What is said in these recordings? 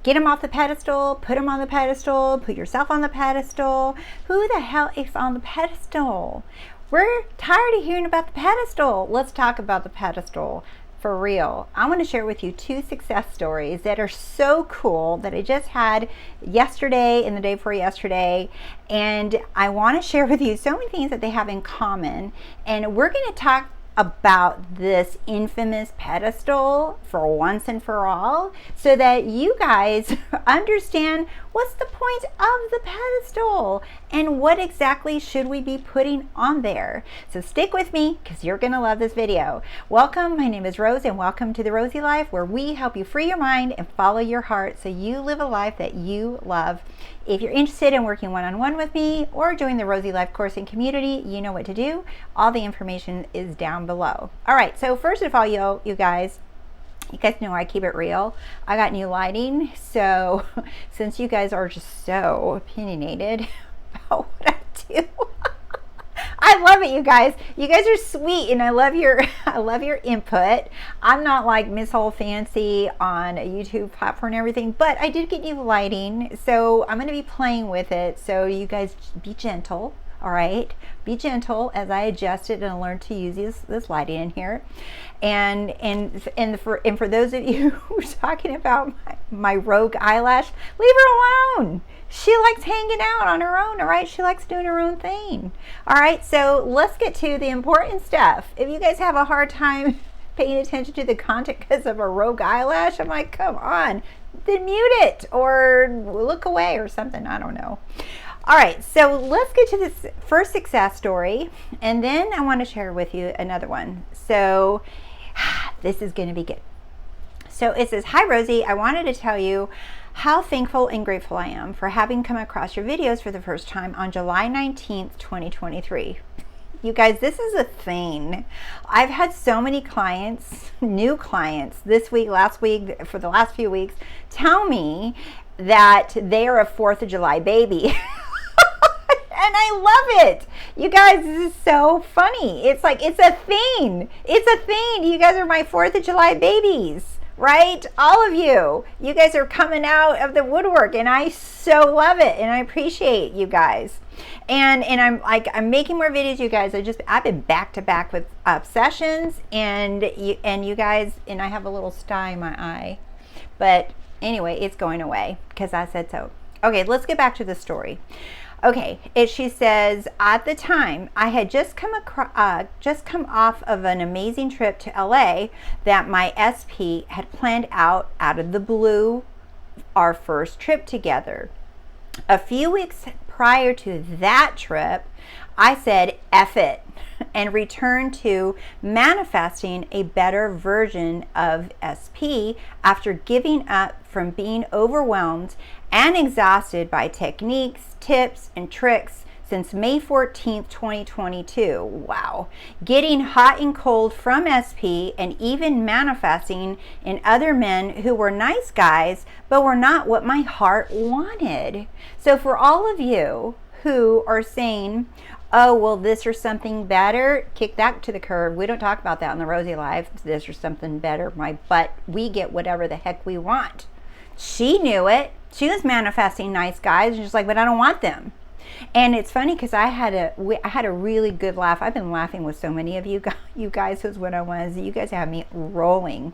get them off the pedestal, put them on the pedestal, put yourself on the pedestal. Who the hell is on the pedestal? We're tired of hearing about the pedestal. Let's talk about the pedestal. For real. I want to share with you 2 success stories that are so cool that I just had yesterday and the day before yesterday. And I want to share with you so many things that they have in common. And we're going to talk about this infamous pedestal for once and for all, so that you guys understand what's the point of the pedestal and what exactly should we be putting on there. So stick with me because you're gonna love this video. Welcome, my name is Rose and welcome to The Rosey Life, where we help you free your mind and follow your heart so you live a life that you love. If you're interested in working one-on-one with me or join the Rosey Life course and community, you know what to do. All the information is down below. All right, so first of all, you guys know I keep it real. I got new lighting, so since you guys are just so opinionated about what I do, I love it, you guys. You guys are sweet, and I love your input. I'm not like Miss Whole Fancy on a YouTube platform and everything, but I did get new lighting, so I'm going to be playing with it. So you guys be gentle. All right, be gentle as I adjust it and learn to use this lighting in here. And for those of you who are talking about my rogue eyelash, leave her alone. She likes hanging out on her own, all right? She likes doing her own thing. All right, so let's get to the important stuff. If you guys have a hard time paying attention to the content because of a rogue eyelash, I'm like, come on, then mute it or look away or something, I don't know. All right, so let's get to this first success story, and then I want to share with you another one. So this is going to be good. So it says, "Hi Rosie, I wanted to tell you how thankful and grateful I am for having come across your videos for the first time on July 19th, 2023. You guys, this is a thing. I've had so many clients, new clients this week, last week, for the last few weeks, tell me that they are a 4th of July baby." And I love it. You guys, this is so funny. It's like, it's a thing. It's a thing. You guys are my 4th of July babies, right? All of you. You guys are coming out of the woodwork, and I so love it, and I appreciate you guys. And I'm making more videos, you guys. I've been back to back with sessions, and you guys, and I have a little sty in my eye. But anyway, it's going away because I said so. Okay, let's get back to the story. Okay, she says, at the time, I had just come off of an amazing trip to LA that my SP had planned out of the blue, our first trip together. A few weeks prior to that trip, I said, F it, and returned to manifesting a better version of SP after giving up from being overwhelmed and exhausted by techniques, tips, and tricks since May 14th, 2022. Wow. Getting hot and cold from SP and even manifesting in other men who were nice guys, but were not what my heart wanted. So for all of you who are saying, oh, well, this or something better, kick that to the curb. We don't talk about that on the Rosey Life. This or something better, my butt. We get whatever the heck we want. She knew it. She was manifesting nice guys. She's like, but I don't want them. And it's funny because I had a really good laugh. I've been laughing with so many of you guys. Was what I was. You guys have me rolling.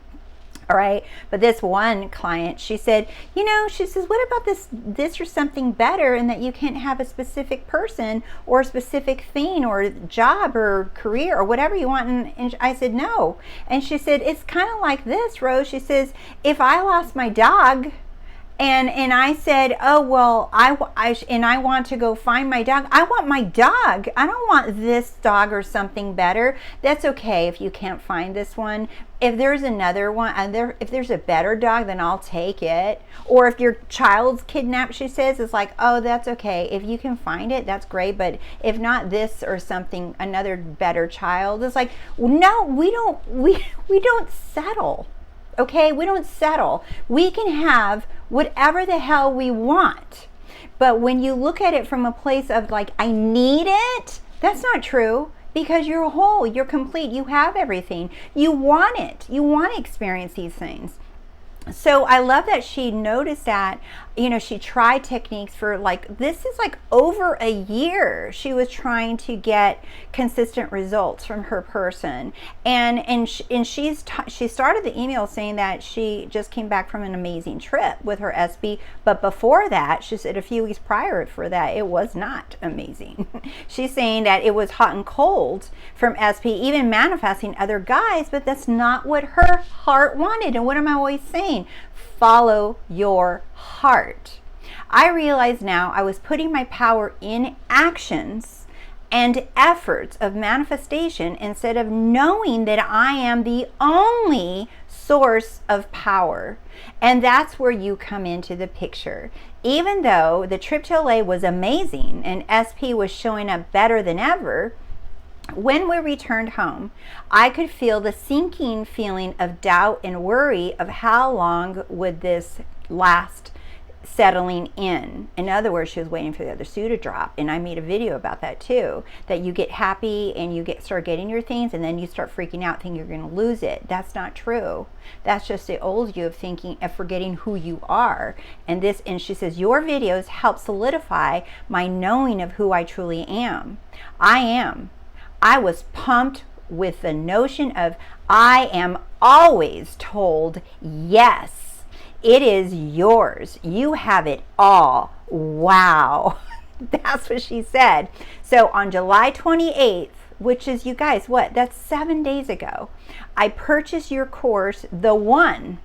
All right. But this one client, she said, she says, what about this or something better, and that you can't have a specific person or a specific thing or job or career or whatever you want. And I said, no. And she said, it's kind of like this, Rose. She says, if I lost my dog, and I said, oh, well, I want to go find my dog. I want my dog. I don't want this dog or something better. That's okay if you can't find this one. If there's another one, if there's a better dog, then I'll take it. Or if your child's kidnapped, she says, it's like, oh, that's okay. If you can find it, that's great. But if not, this or something, another better child. It's like, no, we don't settle. Okay, we don't settle. We can have whatever the hell we want. But when you look at it from a place of like, I need it, that's not true, because you're whole, you're complete, you have everything. You want it. You want to experience these things. So I love that she noticed that, she tried techniques for this is over a year. She was trying to get consistent results from her person. She started the email saying that she just came back from an amazing trip with her SB. But before that, she said a few weeks prior for that, it was not amazing. She's saying that it was hot and cold from SP, even manifesting other guys, but that's not what her heart wanted. And what am I always saying? Follow your heart. I realize now I was putting my power in actions and efforts of manifestation instead of knowing that I am the only source of power. And that's where you come into the picture. Even though the trip to LA was amazing and SP was showing up better than ever, when we returned home, I could feel the sinking feeling of doubt and worry of how long would this last settling in. In other words, she was waiting for the other shoe to drop. And I made a video about that too, that you get happy and you start getting your things and then you start freaking out thinking you're going to lose it. That's not true. That's just the old you of thinking, of forgetting who you are. And she says, your videos help solidify my knowing of who I truly am. I was pumped with the notion of I am always told yes. It is yours. You have it all. Wow. That's what she said. So on July 28th, which is, you guys, that's 7 days ago, I purchased your course, The One.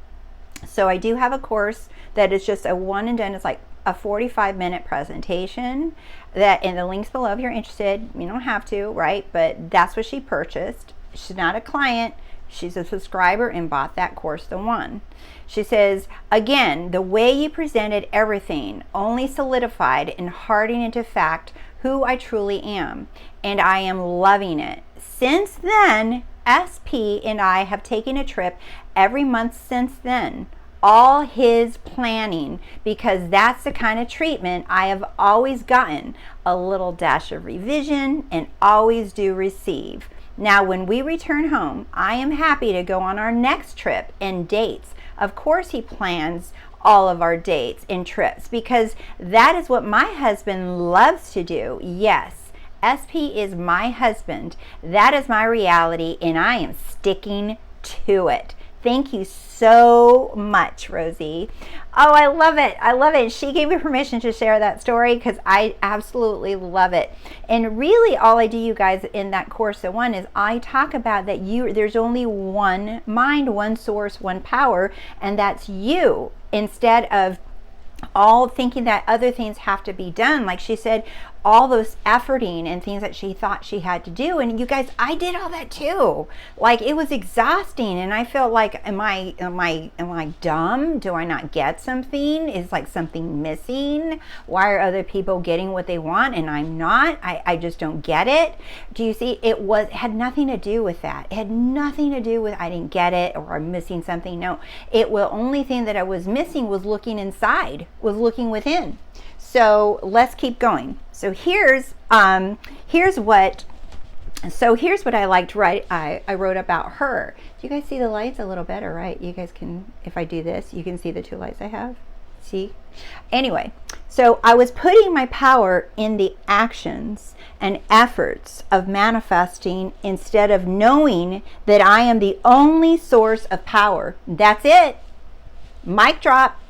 So I do have a course that is just a one and done. It's like a 45-minute presentation, that in the links below if you're interested. You don't have to, right? But that's what she purchased. She's not a client. She's a subscriber and bought that course, The One. She says, again, the way you presented everything only solidified and hardened into fact who I truly am, and I am loving it. Since then, SP and I have taken a trip every month since then. All his planning, because that's the kind of treatment I have always gotten. A little dash of revision and always do receive. Now, when we return home, I am happy to go on our next trip and dates. Of course, he plans all of our dates and trips because that is what my husband loves to do. Yes, SP is my husband. That is my reality, and I am sticking to it. Thank you so much, Rosie. Oh, I love it. I love it. She gave me permission to share that story because I absolutely love it. And really all I do, you guys, in that course, The One, is I talk about that there's only one mind, one source, one power, and that's you, instead of all thinking that other things have to be done. Like she said, all those efforting and things that she thought she had to do. And you guys, I did all that too. Like, it was exhausting. And I felt like, am I dumb? Do I not get something? Is like something missing? Why are other people getting what they want and I'm not? I just don't get it. Do you see? It had nothing to do with that. It had nothing to do with I didn't get it or I'm missing something. No, only thing that I was missing was looking inside, was looking within. So let's keep going. So here's what I liked, right? I wrote about her. Do you guys see the lights a little better, right? You guys can, if I do this, you can see the two lights I have. See? Anyway, so I was putting my power in the actions and efforts of manifesting instead of knowing that I am the only source of power. That's it. Mic drop.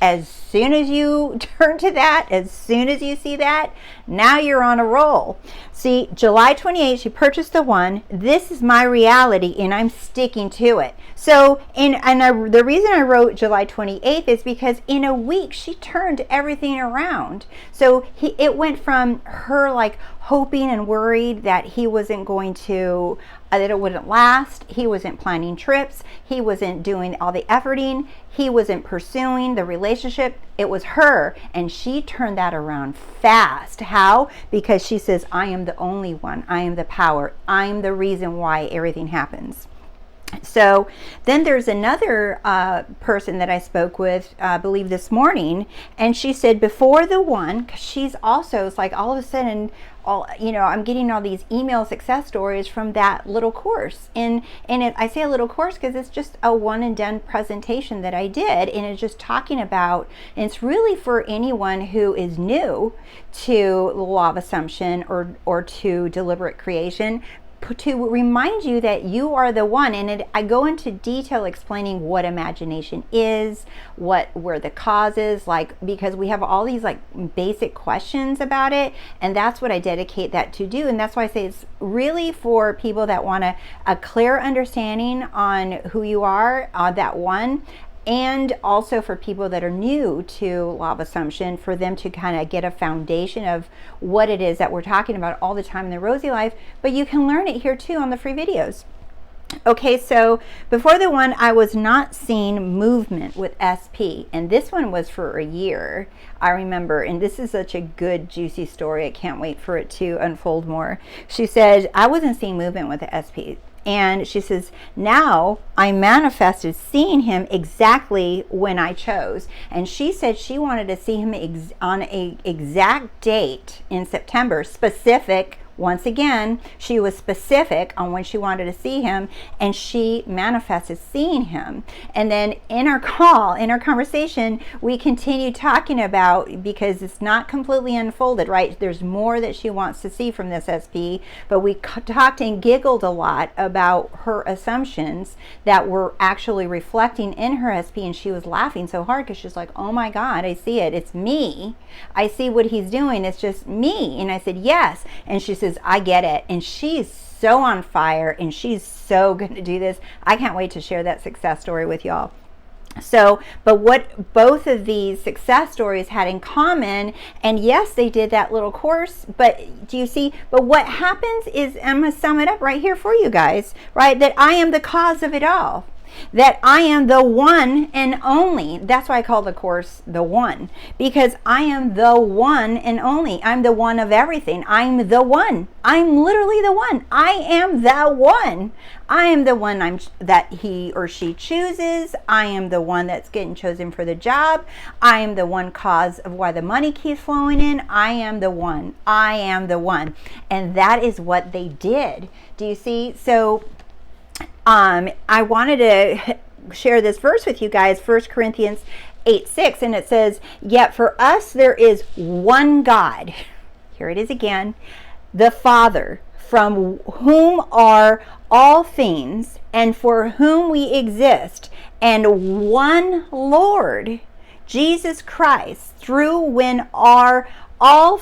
As soon as you turn to that, as soon as you see that, now you're on a roll. See, July 28th, she purchased The One. This is my reality, and I'm sticking to it. So, the reason I wrote July 28th is because in a week, she turned everything around. So, it went from her like hoping and worried that he wasn't going to, that it wouldn't last. He wasn't planning trips. He wasn't doing all the efforting. He wasn't pursuing the relationship. It was her, and she turned that around fast. How? Because she says, I am the only one. I am the power. I'm the reason why everything happens. So then there's another person that I spoke with, I believe this morning, and she said before the one, because she's also, it's like all of a sudden, I'm getting all these email success stories from that little course. And I say a little course because it's just a one and done presentation that I did, and it's just talking about, and it's really for anyone who is new to the law of assumption or to deliberate creation, to remind you that you are the one. And I go into detail explaining what imagination is, where the cause is, like, because we have all these like basic questions about it, and that's what I dedicate that to do. And that's why I say it's really for people that want a clear understanding on who you are, that one, and also for people that are new to law of assumption, for them to kind of get a foundation of what it is that we're talking about all the time in the Rosey Life. But you can learn it here too on the free videos. Okay, so before the one, I was not seeing movement with SP, and this one was for a year, I remember. And this is such a good juicy story. I can't wait for it to unfold more. She said I wasn't seeing movement with the SP. And she says, now I manifested seeing him exactly when I chose. And she said she wanted to see him on an exact date in September, specific. Once again, she was specific on when she wanted to see him, and she manifested seeing him. And then in our conversation, we continued talking about, because it's not completely unfolded, right? There's more that she wants to see from this SP, but we talked and giggled a lot about her assumptions that were actually reflecting in her SP, and she was laughing so hard because she's like, oh my God, I see it. It's me. I see what he's doing. It's just me. And I said, yes. And she says, I get it. And she's so on fire, and she's so going to do this. I can't wait to share that success story with y'all. So, but what both of these success stories had in common, and yes, they did that little course, but do you see, but what happens is, I'm going to sum it up right here for you guys, right? That I am the cause of it all. That I am the one and only. That's why I call the course the one, because I am the one and only. I'm the one of everything. I'm the one. I'm literally the one. I am the one. I am the one that he or she chooses. I am the one that's getting chosen for the job. I am the one cause of why the money keeps flowing in. I am the one. I am the one. And that is what they did. Do you see? So I wanted to share this verse with you guys, 1 Corinthians 8:6, and it says, yet for us there is one God. Here it is again. The Father, from whom are all things, and for whom we exist, and one Lord, Jesus Christ, through whom are all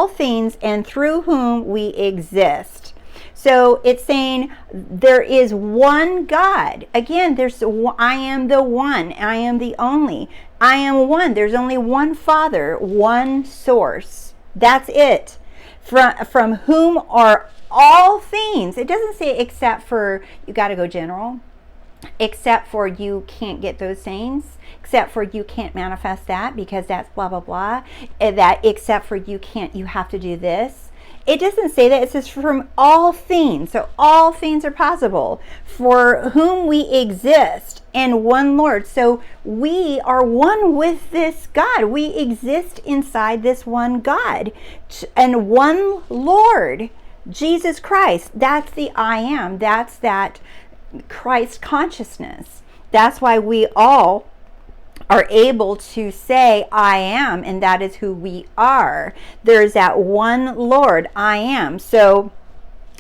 things, and through whom we exist. So it's saying there is one God. Again, I am the one. I am the only. I am one. There's only one Father, one source. That's it. From whom are all things. It doesn't say except for, you got to go general. Except for you can't get those things. Except for you can't manifest that because that's blah, blah, blah. That except for you can't, you have to do this. It doesn't say that. It says from all things. So all things are possible. For whom we exist, and one Lord. So we are one with this God. We exist inside this one God. And one Lord, Jesus Christ. That's the I am. That's that Christ consciousness. That's why we all are able to say I am, and that is who we are. There's that one Lord, I am. So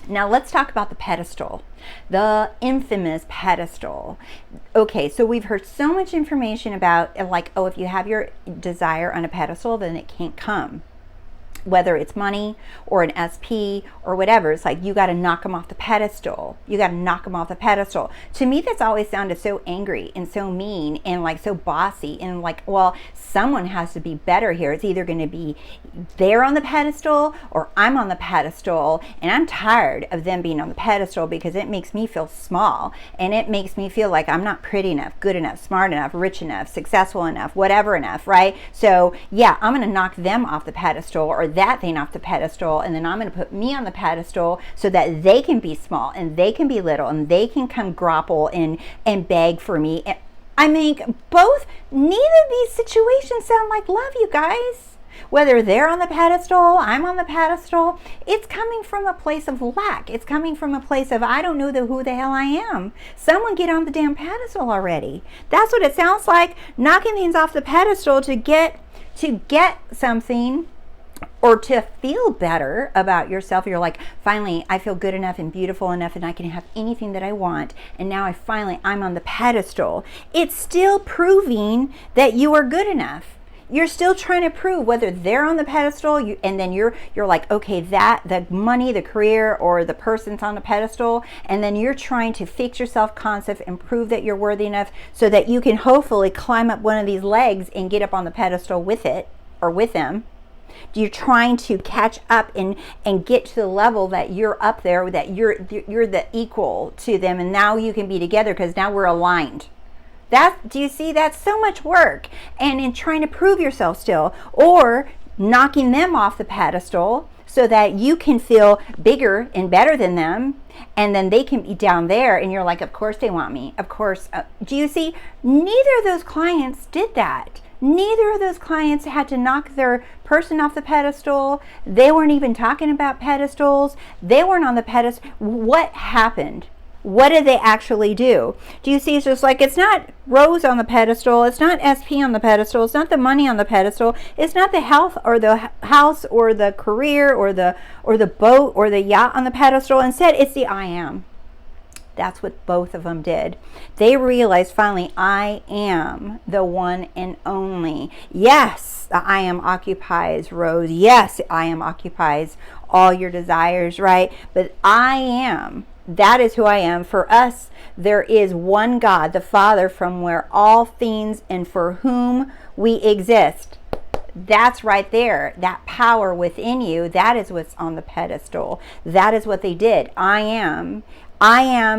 now let's talk about the pedestal, the infamous pedestal. Okay, so we've heard so much information about, like, oh, if you have your desire on a pedestal, then it can't come. Whether it's money or an SP or whatever, it's like you got to knock them off the pedestal. You got to knock them off the pedestal. To me, that's always sounded so angry and so mean and like so bossy and like, well, someone has to be better here. It's either going to be they're on the pedestal or I'm on the pedestal, and I'm tired of them being on the pedestal because it makes me feel small and it makes me feel like I'm not pretty enough, good enough, smart enough, rich enough, successful enough, whatever enough, right? So yeah, I'm going to knock them off the pedestal, or or that thing off the pedestal, and then I'm going to put me on the pedestal so that they can be small and they can be little and they can come grapple and beg for me. I mean, neither of these situations sound like love, you guys. Whether they're on the pedestal, I'm on the pedestal, it's coming from a place of lack. It's coming from a place of, I don't know who the hell I am. Someone get on the damn pedestal already. That's what it sounds like, knocking things off the pedestal to get something or to feel better about yourself. You're like, finally, I feel good enough and beautiful enough and I can have anything that I want. And now I'm on the pedestal. It's still proving that you are good enough. You're still trying to prove whether they're on the pedestal, and then you're like, okay, the money, the career, or the person's on the pedestal, and then you're trying to fix your self-concept and prove that you're worthy enough so that you can hopefully climb up one of these legs and get up on the pedestal with it or with them. You're trying to catch up and get to the level that you're up there, that you're the equal to them, and now you can be together because now we're aligned. Do you see? That's so much work. And in trying to prove yourself still, or knocking them off the pedestal so that you can feel bigger and better than them, and then they can be down there and you're like, of course they want me. Of course. Do you see? Neither of those clients did that. Neither of those clients had to knock their person off the pedestal. They weren't even talking about pedestals. They weren't on the pedestal. What happened? What did they actually do? Do you see? It's just like, it's not Rose on the pedestal. It's not SP on the pedestal. It's not the money on the pedestal. It's not the health or the house or the career or the boat or the yacht on the pedestal. Instead, it's the I am. That's what both of them did. They realized finally, I am the one and only. Yes, the I am occupies Rose. Yes, I am occupies all your desires, right? But I am. That is who I am. For us, there is one God, the Father, from where all things and for whom we exist. That's right there. That power within you, that is what's on the pedestal. That is what they did. I am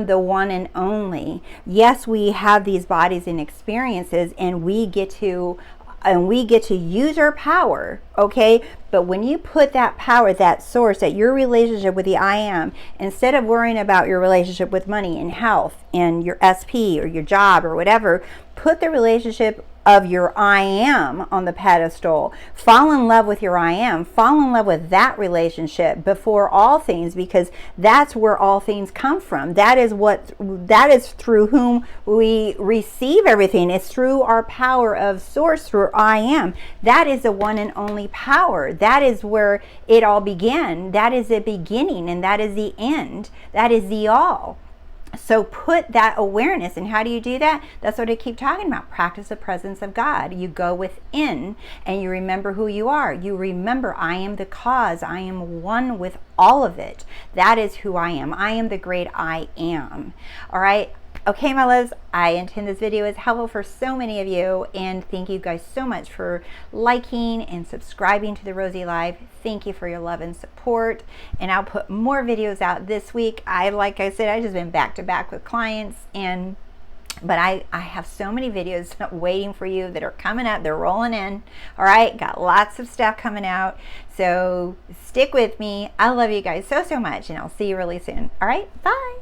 the one and only. Yes, we have these bodies and experiences, and we get to use our power, okay? But when you put that power, that source, that your relationship with the I am, instead of worrying about your relationship with money and health and your SP or your job or whatever, put the relationship of your I am on the pedestal. Fall in love with your I am. Fall in love with that relationship before all things, because that's where all things come from. That is through whom we receive everything. It's through our power of source, through I am. That is the one and only power. That is where it all began. That is the beginning, and that is the end. That is the all. So put that awareness, and how do you do that? That's what I keep talking about. Practice the presence of God. You go within and you remember who you are. You remember, I am the cause. I am one with all of it. That is who I am. I am the great I am. All right. Okay, my loves, I intend this video is helpful for so many of you, and thank you guys so much for liking and subscribing to The Rosey Life. Thank you for your love and support, and I'll put more videos out this week. Like I said, I've just been back to back with clients, but I have so many videos waiting for you that are coming up. They're rolling in. All right, got lots of stuff coming out, so stick with me. I love you guys so much, and I'll see you really soon. All right, bye.